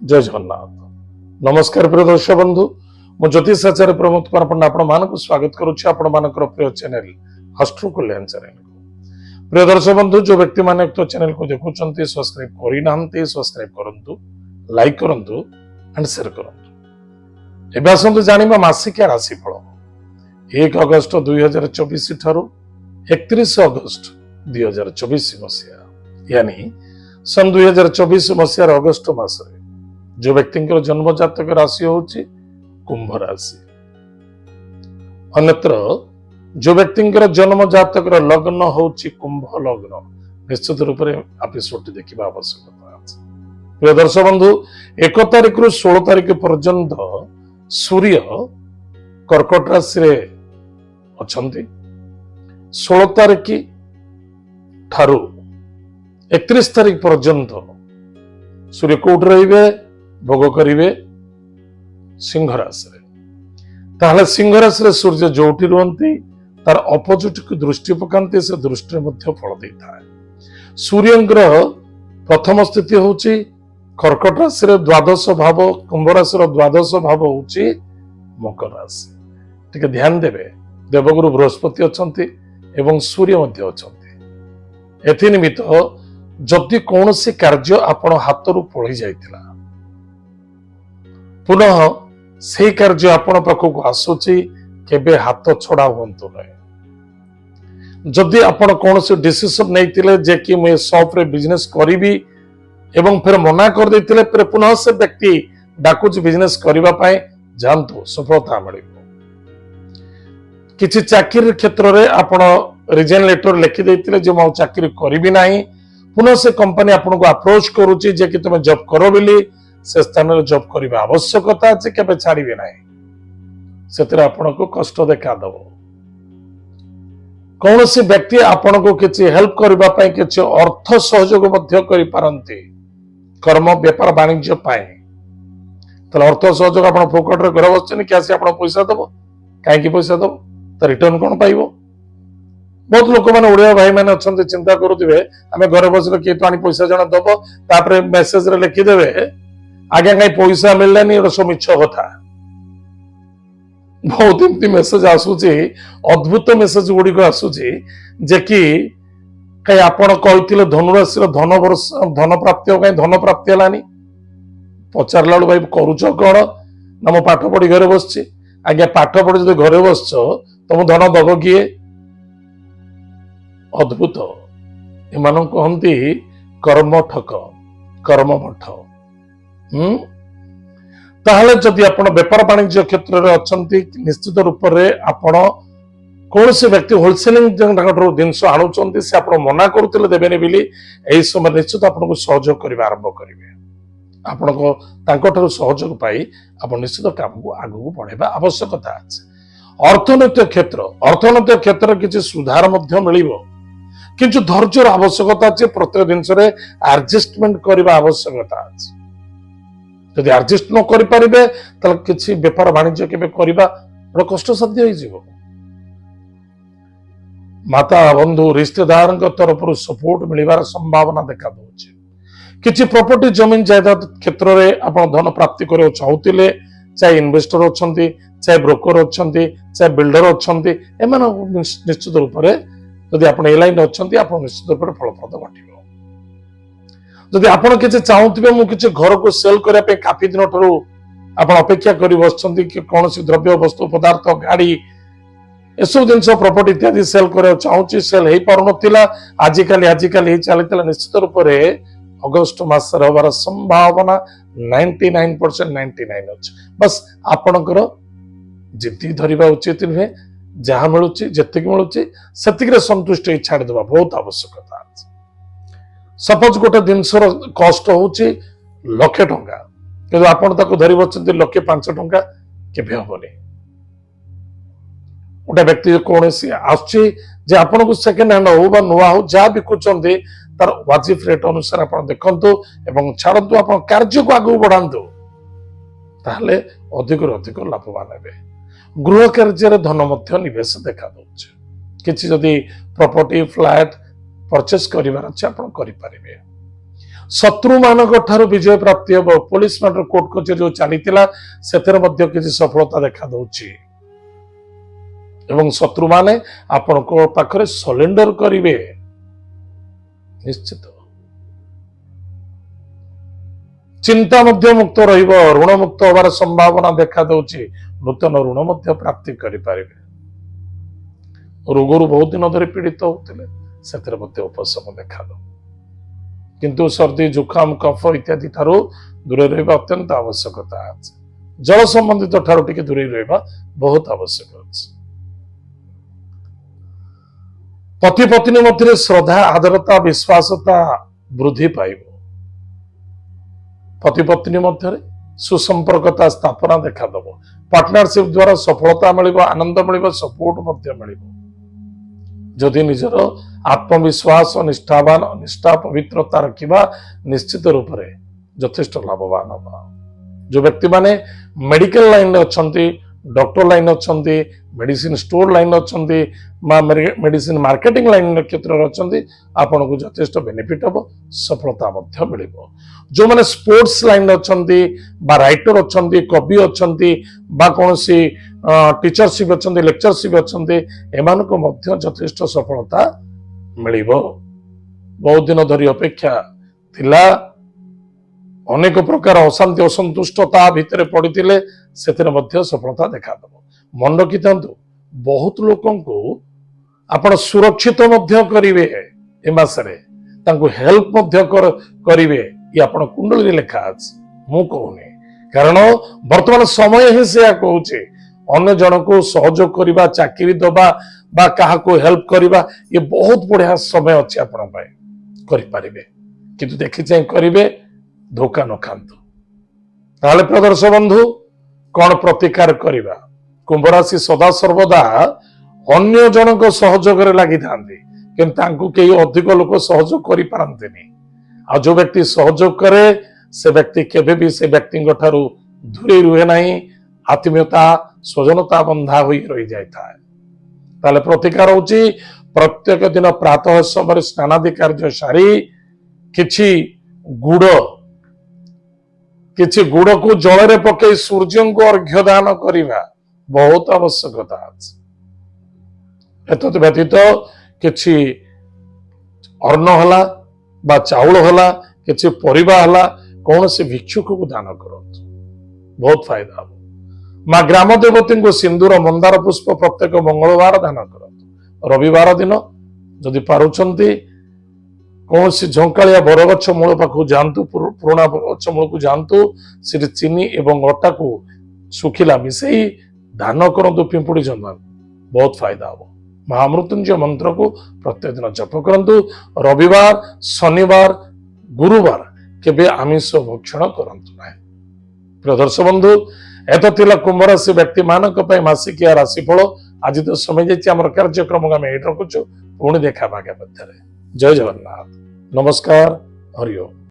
जय जगन्नाथ। नमस्कार प्रिय दर्शक बंधु, मु ज्योतिष आचार्य प्रमोद कुमार पंडा आपण स्वागत करुच्ची आपण मानकर प्रिय चैनल हस्ट्रो कल्याण चैनल। प्रिय दर्शक बंधु, जो व्यक्ति माने तो चैनल को देखुचंती सब्सक्राइब करि नाहंती सब्सक्राइब करंतु, लाइक करंतु एंड शेयर करंतु। एबे आसंतु जानिबा मासिक राशिफल 1 अगस्त 2024 ठारू 31 अगस्त 2024 मसिया, यानी सन 2024 मसियार अगस्त मासरे जो व्यक्ति जन्म जातक राशि होची कुंभ राशि। अन्यत्र जो व्यक्ति जन्म जातक लग्न होची कुंभ लग्न, निश्चित रूप से एपिसोड देखा आवश्यकता अछि। प्रिय दर्शक बंधु, 1 तारिख रु 16 तारिख पर्यंत सूर्य कर्कट राशि रे अछंती। 16 तारिख ठारू 31 तारिख पर्यंत सूर्य कोट रहिबे भोग करिवे सिंह राशि रे। ताहले सिंह राशि रे सूर्य जोठी रुहंती तार अपोजिट को दृष्टि पकांती, से दृष्टि मध्य फल देता है। सूर्यंकर प्रथम स्थिति होची कर्कट राशि रे द्वादश भाव, कुंभ राशि रो द्वादश भाव होची मकर राशि। ठीक ध्यान देवे, देवगुरु बृहस्पति अछंती एवं सूर्य मध्य अछंती। एथि निमित्त जदि कौनसी कार्य आपण हाथरू पळी जाइतिला, पुनः से कार्य आपण पाखक आसुची, केबे हाथ छड़ा हुंतु नहीं। जदि आपण कौनसी डिसीजन नैतिले जे कि मैं शॉप रे बिजनेस करिबी एवं फिर मना कर देतिले, फिर पुनः से व्यक्ति डाकुच बिजनेस करिबा पाए जानतु, सफलता मिलिबो। किछि चाकरी क्षेत्र रे आपण रिजाइन लेटर लिखि देतिले जे मो चाकरी करिबी नाही, पुनः से कंपनी आपन को अप्रोच करूची जे कि तुम जॉब करो बिली, से स्थान रे जॉब करिबा आवश्यकता अछि, केबे छाड़िबे नाही। सेतरे आपन को कष्ट देखा दबो। कौनसी व्यक्ति आपन को किछि हेल्प करिबा पय किछि अर्थ सहयोग मध्य करि पारंती, कर्म व्यापार वाणिज्य पाए। तले अर्थ सहयोग आपन फोकट रे घर बसछन कि आसी आपन पैसा दबो, काहे कि पैसा दबो, त रिटर्न कोन पाइबो। बहुत लोक मैंने ओडिया भाई मैंने अच्छे चिंता करुवे, आम घर बस किए तो आनी पैसा जन दब, तापर मेसेज रे लिखिदेवे आगे कहीं पैसा मिललानी, सब मिछ कथा। बहुत एमती मेसेज आसूची, अद्भुत मेसेज गुड़िक आसूची जे कि कहीं आपण कहते धनुराशि धन वर्ष धन प्राप्ति कहीं धन प्राप्ति है। पचारा भाई करुच कौन ना, मो पाठ पढ़ी घरे बस आज्ञा पाठ पढ़ी जो घरे बस तुम धन दब किए। अद्भुत एमान कहती कर्म ठक कर्म मठ। ताहले जदि आपण व्यापार वाणिज्य क्षेत्र में अछंती, निश्चित रूप से आपण कौन से व्यक्ति होलसेलिंग जिनस आणुचंती, से आपण मना करुतिले देबेनी बिली, एही समय निश्चित आपण को सहयोग करबा आरंभ करिवे। आपण को तांको ठारू सहयोग पाई आपण निश्चित काम को आगु बढ़ाइबा आवश्यकता अछि। अर्थनैतिक क्षेत्र किछि सुधार मध्य मिलिबो, किंतु धैर्यर आवश्यकता अच्छे। प्रत्येक जिनस एडजस्टमेंट करने आवश्यकता अच्छे। जदि एडजस्ट न करें तो किसी व्यापार वाणिज्य के बड़ा कष्टसाध्य हो। माता बंधु रिश्तेदार तरफ सपोर्ट मिलवार संभावना देखा दूचे। किसी प्रॉपर्टी जमीन जायदाद क्षेत्र में आप धन प्राप्ति करने चाहूले, चाहे इन्वेस्टर अच्छा, चाहे ब्रोकर अच्छा, चाहे बिल्डर अच्छा, एम निश्चित रूप से जदि आप ए लाइन अच्छा निश्चित रूप से फलप्रद घटिव। जदि आप किसी चाहूबे मुझे घर को सेल करने काफी दिन ठार आप अपेक्षा कर बस कौन द्रव्य वस्तु पदार्थ गाड़ी एसब जिन प्रॉपर्टी इत्यादि सेल करने चाहूँ, सेल हो पार ना। आजिकल चली निश्चित रूप से अगस्ट मास हबार संभावना 99% 99 अच्छे। बस आपणकर जिद्दी धरवा उचित नुहे, जहाँ मिलूची जी मिलूची से संतुष्ट छाड़देवा बहुत आवश्यकता। सपोज गोटे जिनसर कस्ट होची लक्षे टंका, किंतु आपण ताको धरी बचती 1,05,000 टंका केबे हबनी। गोटे व्यक्ति कौन आसुची आपन को सेकेंड हैंड हो नुआ हो जहाँ बिकुचंती तार वाजिब रेट अनुसार आप देखंतु एवं छाड़तु, आप कार्य को आगु बढ़ातु, ताहले अधिक अधिक लाभवान हेबे। गृह कार्य धन मध्य निवेश देखा दौचे। किसी जदि प्रॉपर्टी फ्लैट परचेस करिवार अच्छे आप करिपारिबे। शत्रु मानक ठारू विजय प्राप्ति हम पुलिस मैटर कोर्ट कचेरी जो चलीथिला सेथरे मध्य किछि सफलता देखा दउछि एवं शत्रु माने आपनको पाखरे सरेंडर करिवे निश्चित चिंता मध्य मुक्त रहिबो ऋण मुक्त होबार संभावना देखा दउछि नूतन ऋण मध्य प्राप्ति करि पारिबे रोगरु बहुत दिन धरि पीड़ित होउतिले सेथरे मध्य उपशम देखा दउ किंतु सर्दी जुखाम कफ इत्यादि ठारू दूरे रहिबा अत्यंत आवश्यकता अछि जल संबंधित ठारू टिके दूरे रहिबा बहुत आवश्यक अछि पति पत्नी मध्य श्रद्धा आदरता विश्वासता वृद्धि पाइब पति पत्नी मध्य सुसंपर्कता स्थापना देखा दब पार्टनरशिप द्वारा सफलता मिल आनंद मिल सपोर्ट मध्य मिल जदि निजर आत्मविश्वास निष्ठावान निष्ठा पवित्रता रखा निश्चित रूप से यथेष्ट लाभवान होगा जो व्यक्ति माने मेडिकल लाइन अच्छा डॉक्टर लाइन अच्छा मेडिसिन स्टोर लाइन अच्छा मेडिसिन मार्केटिंग लाइन क्षेत्र अच्छा आपन को यथेष्ट बेनिफिट हम सफलता मिल जो मैंने स्पोर्ट्स लाइन अच्छा राइटर अच्छा कवि अच्छा कौन सी टीचरशिप अच्छा लेक्चरशिप अच्छा एमान को यथेष्ट सफलता मिल बहुत दिन धरी अपेक्षा थिला अनेक प्रकार अशांति असंतुष्टता भितर पड़ते से सफलता देखा मन रखी बहुत लोक आपण सुरक्षित करेंगे ए मासरे हेल्प करेंगे ये आपण कुंडली लिखा अछि मु कहूनी कारण वर्तमान समय ही से कहूचे अन्य जन को सहयोग करवा चाकरी दबा बा कहा को हेल्प करवा ये बहुत बढ़िया समय अच्छे आपण करें किंतु देखी चाहे करेंगे धोखा न खातु ताले प्रदर्श बंधु कौन प्रतिकार करवा कुंभ राशि सदा सर्वदा अन्य जन को सहयोग लगी था कि कई अधिक लोक सहयोग कर पारती आ जो व्यक्ति सहयोग करे से व्यक्ति केबे भी से व्यक्ति ठारू दूरे रुहे नहीं आत्मीयता स्वजनता बंधा हुई रही जाए ताले प्रतिकार होची प्रत्येक दिन प्रातः समय स्नानादि कार्य सारी किछि गुड़ को जल रे पकई सूर्य को अर्घ्य दान करवा बहुत आवश्यकता अछि एतद व्यतीत किछि अन्न हला बा चाउल हला किछि परिबा हला कौन से भिक्षुक को दान करत बहुत फायदा हो माँ ग्राम देवती को सिंदूर मंदार पुष्प प्रत्येक मंगलवार दान करत रविवार दिन जदि पारुचंती कौन सी झंकालिया बरगछ मूल पाखु जातु पुराणा बरगछ मूल को जातु से चीनी एवं अटा को सुखिला मिसई दान करंतु पिंपुड़ी चंदन बहुत फायदा हो महामृत्युंजय मंत्र को प्रत्येक दिन जप करंतु रविवार शनिवार गुरुवार केबे आमिष भक्षण करंतु ना प्रदर्श बंधु एत थिला कुंभ राशि व्यक्ति मानक पय मासिकिया राशिफल आज तो समय जाइए आम कार्यक्रम को आम ये रखुचु पुणी देखा भाग्य मध्य जय जगन्नाथ नमस्कार हरि ओम।